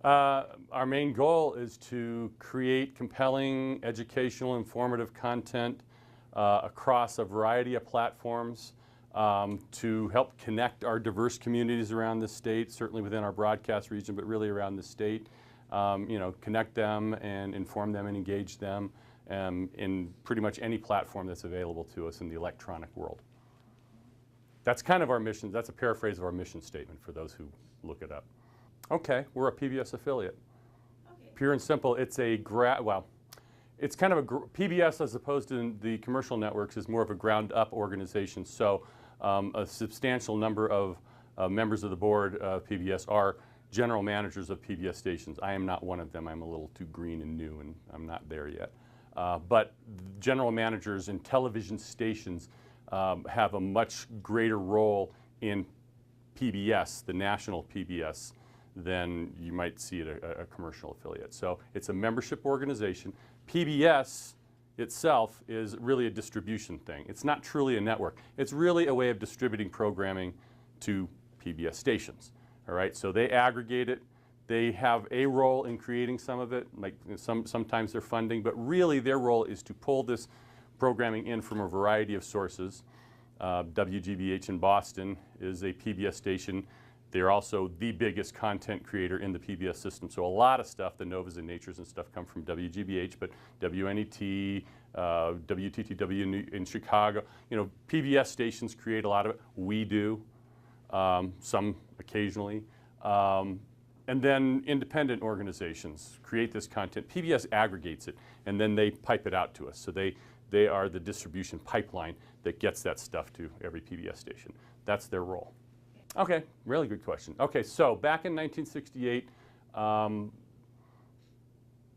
Our main goal is to create compelling, educational, informative content across a variety of platforms to help connect our diverse communities around the state, certainly within our broadcast region, but really around the state. Connect them and inform them and engage them in pretty much any platform that's available to us in the electronic world. That's kind of our mission. That's a paraphrase of our mission statement for those who look it up. Okay, we're a PBS affiliate. Okay. Pure and simple, it's a it's kind of a PBS as opposed to the commercial networks is more of a ground-up organization. So a substantial number of members of the board of PBS are general managers of PBS stations. I am not one of them. I'm a little too green and new, and I'm not there yet. But general managers in television stations have a much greater role in PBS, the national PBS, than you might see at a commercial affiliate. So it's a membership organization. PBS itself is really a distribution thing. It's not truly a network. It's really a way of distributing programming to PBS stations. All right, so they aggregate it. They have a role in creating some of it, like sometimes they're funding, but really their role is to pull this programming in from a variety of sources. WGBH in Boston is a PBS station. They're also the biggest content creator in the PBS system. So a lot of stuff, the Novas and Natures and stuff come from WGBH, but WNET, WTTW in Chicago, PBS stations create a lot of it. We do, some occasionally. And then independent organizations create this content. PBS aggregates it, and then they pipe it out to us. So they are the distribution pipeline that gets that stuff to every PBS station. That's their role. Okay, really good question. Okay, so back in 1968,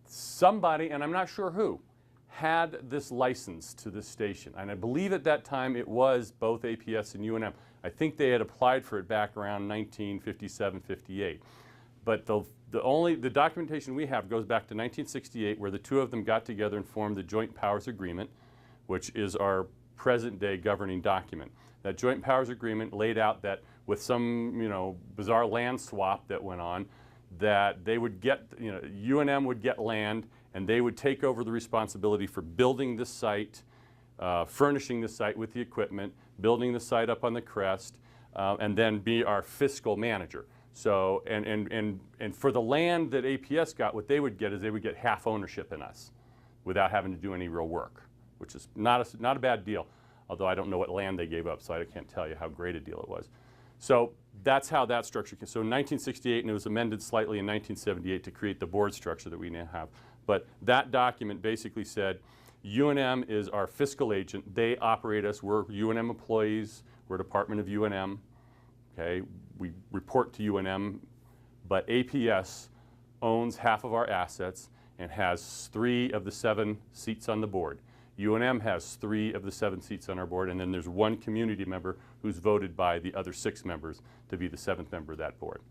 somebody, and I'm not sure who, had this license to this station. And I believe at that time it was both APS and UNM. I think they had applied for it back around 1957, 58. But the documentation we have goes back to 1968, where the two of them got together and formed the Joint Powers Agreement, which is our present-day governing document. That Joint Powers Agreement laid out that with some, bizarre land swap that went on, that they would get, UNM would get land, and they would take over the responsibility for building the site, furnishing the site with the equipment, building the site up on the crest, and then be our fiscal manager. So, and for the land that APS got, what they would get is they would get half ownership in us without having to do any real work, which is not a bad deal, although I don't know what land they gave up, so I can't tell you how great a deal it was. So that's how that structure came. So in 1968, and it was amended slightly in 1978 to create the board structure that we now have. But that document basically said, UNM is our fiscal agent. They operate us. We're UNM employees. We're a department of UNM. Okay, we report to UNM, but APS owns half of our assets and has 3 of the 7 seats on the board. UNM has 3 of the 7 seats on our board, and then there's 1 community member who's voted by the other 6 members to be the 7th member of that board.